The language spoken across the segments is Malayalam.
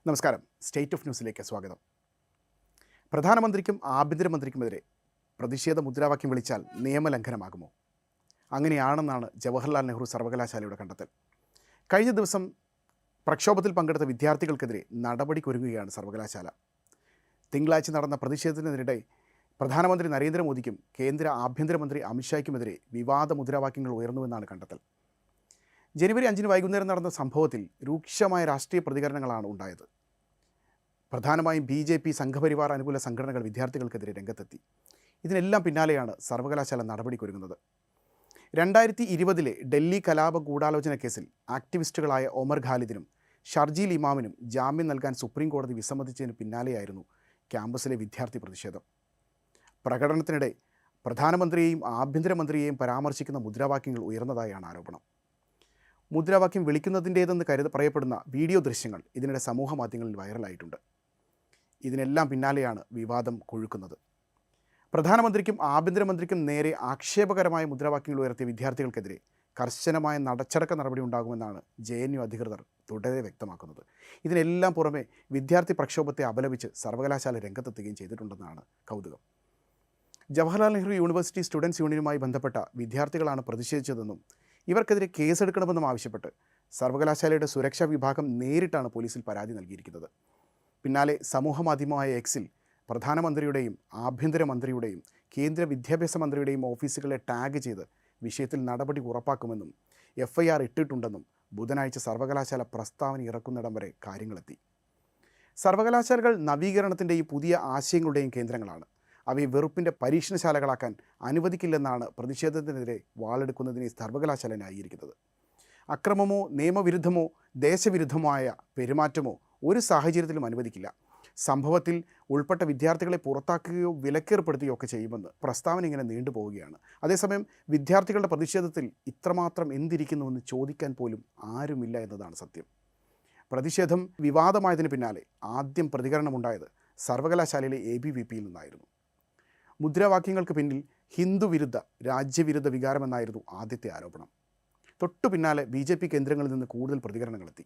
നമസ്കാരം. സ്റ്റേറ്റ് ഓഫ് ന്യൂസിലേക്ക് സ്വാഗതം. പ്രധാനമന്ത്രിക്കും ആഭ്യന്തരമന്ത്രിക്കുമെതിരെ പ്രതിഷേധ മുദ്രാവാക്യം വിളിച്ചാൽ നിയമലംഘനമാകുമോ? അങ്ങനെയാണെന്നാണ് ജവഹർലാൽ നെഹ്റു സർവകലാശാലയുടെ കണ്ടെത്തൽ. കഴിഞ്ഞ ദിവസം പ്രക്ഷോഭത്തിൽ പങ്കെടുത്ത വിദ്യാർത്ഥികൾക്കെതിരെ നടപടിക്കൊരുങ്ങുകയാണ് സർവകലാശാല. തിങ്കളാഴ്ച നടന്ന പ്രതിഷേധത്തിനെതിരെ പ്രധാനമന്ത്രി നരേന്ദ്രമോദിക്കും കേന്ദ്ര ആഭ്യന്തരമന്ത്രി അമിത്ഷായ്ക്കുമെതിരെ വിവാദ മുദ്രാവാക്യങ്ങൾ ഉയർന്നുവെന്നാണ് കണ്ടെത്തൽ. ജനുവരി 5 വൈകുന്നേരം നടന്ന സംഭവത്തിൽ രൂക്ഷമായ രാഷ്ട്രീയ പ്രതികരണങ്ങളാണ് ഉണ്ടായത്. പ്രധാനമായും BJP സംഘപരിവാർ അനുകൂല സംഘടനകൾ വിദ്യാർത്ഥികൾക്കെതിരെ രംഗത്തെത്തി. ഇതിനെല്ലാം പിന്നാലെയാണ് സർവകലാശാല നടപടിക്കൊരുങ്ങുന്നത്. 2020 ഡൽഹി കലാപ ഗൂഢാലോചന കേസിൽ ആക്ടിവിസ്റ്റുകളായ ഒമർ ഖാലിദിനും ഷർജീൽ ഇമാമിനും ജാമ്യം നൽകാൻ സുപ്രീം കോടതി വിസമ്മതിച്ചതിന് പിന്നാലെയായിരുന്നു ക്യാമ്പസിലെ വിദ്യാർത്ഥി പ്രതിഷേധം. പ്രകടനത്തിനിടെ പ്രധാനമന്ത്രിയെയും ആഭ്യന്തരമന്ത്രിയെയും പരാമർശിക്കുന്ന മുദ്രാവാക്യങ്ങൾ ഉയർന്നതായാണ് ആരോപണം. മുദ്രാവാക്യം വിളിക്കുന്നതിൻ്റേതെന്ന് പറയപ്പെടുന്ന വീഡിയോ ദൃശ്യങ്ങൾ ഇതിനിടെ സമൂഹ മാധ്യമങ്ങളിൽ വൈറലായിട്ടുണ്ട്. ഇതിനെല്ലാം പിന്നാലെയാണ് വിവാദം കൊഴുക്കുന്നത്. പ്രധാനമന്ത്രിക്കും ആഭ്യന്തരമന്ത്രിക്കും നേരെ ആക്ഷേപകരമായ മുദ്രാവാക്യങ്ങൾ ഉയർത്തിയ വിദ്യാർത്ഥികൾക്കെതിരെ കർശനമായ നടച്ചടക്ക നടപടി ഉണ്ടാകുമെന്നാണ് JNU അധികൃതർ തുടരെ വ്യക്തമാക്കുന്നത്. ഇതിനെല്ലാം പുറമെ വിദ്യാർത്ഥി പ്രക്ഷോഭത്തെ അപലപിച്ച് സർവകലാശാല രംഗത്തെത്തുകയും ചെയ്തിട്ടുണ്ടെന്നാണ് കൗതുകം. ജവഹർലാൽ നെഹ്റു യൂണിവേഴ്സിറ്റി സ്റ്റുഡൻസ് യൂണിയനുമായി ബന്ധപ്പെട്ട വിദ്യാർത്ഥികളാണ് പ്രതിഷേധിച്ചതെന്നും ഇവർക്കെതിരെ കേസെടുക്കണമെന്നും ആവശ്യപ്പെട്ട് സർവകലാശാലയുടെ സുരക്ഷാ വിഭാഗം നേരിട്ടാണ് പോലീസിൽ പരാതി നൽകിയിരിക്കുന്നത്. പിന്നാലെ സമൂഹമാധ്യമമായ എക്സിൽ പ്രധാനമന്ത്രിയുടെയും ആഭ്യന്തരമന്ത്രിയുടെയും കേന്ദ്ര വിദ്യാഭ്യാസ മന്ത്രിയുടെയും ഓഫീസുകളെ ടാഗ് ചെയ്ത് വിഷയത്തിൽ നടപടി ഉറപ്പാക്കുമെന്നും FIR ഇട്ടിട്ടുണ്ടെന്നും ബുധനാഴ്ച സർവകലാശാല പ്രസ്താവന ഇറക്കുന്നിടം വരെ കാര്യങ്ങളെത്തി. സർവകലാശാലകൾ നവീകരണത്തിൻ്റെയും പുതിയ ആശയങ്ങളുടെയും കേന്ദ്രങ്ങളാണ്. അവയെ വെറുപ്പിൻ്റെ പരീക്ഷണശാലകളാക്കാൻ അനുവദിക്കില്ലെന്നാണ് പ്രതിഷേധത്തിനെതിരെ വാളെടുക്കുന്നതിനെ സർവകലാശാല ന്യായീകരിക്കുന്നത്. അക്രമമോ നിയമവിരുദ്ധമോ ദേശവിരുദ്ധമായ പെരുമാറ്റമോ ഒരു സാഹചര്യത്തിലും അനുവദിക്കില്ല. സംഭവത്തിൽ ഉൾപ്പെട്ട വിദ്യാർത്ഥികളെ പുറത്താക്കുകയോ വിലക്കേർപ്പെടുത്തുകയോ ഒക്കെ ചെയ്യുമെന്ന് പ്രസ്താവന ഇങ്ങനെ നീണ്ടുപോവുകയാണ്. അതേസമയം വിദ്യാർത്ഥികളുടെ പ്രതിഷേധത്തിൽ ഇത്രമാത്രം എന്തിരിക്കുന്നുവെന്ന് ചോദിക്കാൻ പോലും ആരുമില്ല എന്നതാണ് സത്യം. പ്രതിഷേധം വിവാദമായതിന് പിന്നാലെ ആദ്യം പ്രതികരണമുണ്ടായത് സർവകലാശാലയിലെ ABVPയിൽ നിന്നായിരുന്നു. മുദ്രാവാക്യങ്ങൾക്ക് പിന്നിൽ ഹിന്ദുവിരുദ്ധ രാജ്യവിരുദ്ധ വികാരമെന്നായിരുന്നു ആദ്യത്തെ ആരോപണം. തൊട്ടു പിന്നാലെ BJP കേന്ദ്രങ്ങളിൽ നിന്ന് കൂടുതൽ പ്രതികരണങ്ങളെത്തി.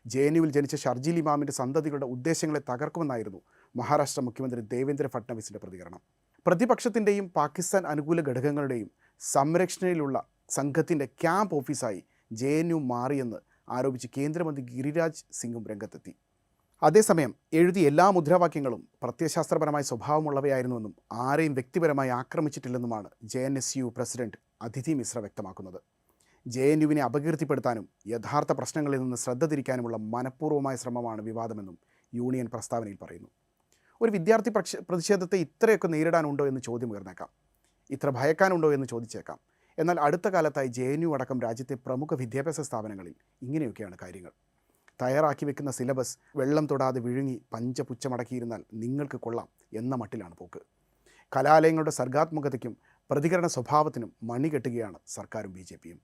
JNUവിൽ ജനിച്ച ഷർജീൽ ഇമാമിൻ്റെ സന്തതികളുടെ ഉദ്ദേശങ്ങളെ തകർക്കുമെന്നായിരുന്നു മഹാരാഷ്ട്ര മുഖ്യമന്ത്രി ദേവേന്ദ്ര ഫട്നാവിസിൻ്റെ പ്രതികരണം. പ്രതിപക്ഷത്തിൻ്റെയും പാകിസ്ഥാൻ അനുകൂല ഘടകങ്ങളുടെയും സംരക്ഷണയിലുള്ള സംഘത്തിൻ്റെ ക്യാമ്പ് ഓഫീസായി JNU മാറിയെന്ന് ആരോപിച്ച് കേന്ദ്രമന്ത്രി ഗിരിരാജ് സിംഗും രംഗത്തെത്തി. അതേസമയം എഴുതിയ എല്ലാ മുദ്രാവാക്യങ്ങളും പ്രത്യയശാസ്ത്രപരമായ സ്വഭാവമുള്ളവയായിരുന്നുവെന്നും ആരെയും വ്യക്തിപരമായി ആക്രമിച്ചിട്ടില്ലെന്നുമാണ് JNSU പ്രസിഡന്റ് അദിതി മിശ്ര വ്യക്തമാക്കുന്നത്. JNUവിനെ അപകീർത്തിപ്പെടുത്താനും യഥാർത്ഥ പ്രശ്നങ്ങളിൽ നിന്ന് ശ്രദ്ധ തിരിക്കാനുമുള്ള മനഃപൂർവ്വമായ ശ്രമമാണ് വിവാദമെന്നും യൂണിയൻ പ്രസ്താവനയിൽ പറയുന്നു. ഒരു വിദ്യാർത്ഥി പ്രതിഷേധത്തെ ഇത്രയൊക്കെ നേരിടാനുണ്ടോ എന്ന് ചോദ്യം ഉയർന്നേക്കാം. ഇത്ര ഭയക്കാനുണ്ടോ എന്ന് ചോദിച്ചേക്കാം. എന്നാൽ അടുത്ത കാലത്തായി JNU അടക്കം രാജ്യത്തെ പ്രമുഖ വിദ്യാഭ്യാസ സ്ഥാപനങ്ങളിൽ ഇങ്ങനെയൊക്കെയാണ് കാര്യങ്ങൾ. തയ്യാറാക്കി വെക്കുന്ന സിലബസ് വെള്ളം തൊടാതെ വിഴുങ്ങി പഞ്ചപുച്ഛമടക്കിയിരുന്നാൽ നിങ്ങൾക്ക് കൊള്ളാം എന്ന മട്ടിലാണ് പോക്ക്. കലാലയങ്ങളുടെ സർഗാത്മകതയ്ക്കും പ്രതികരണ സ്വഭാവത്തിനും മണികെട്ടുകയാണ് സർക്കാരും BJPയും.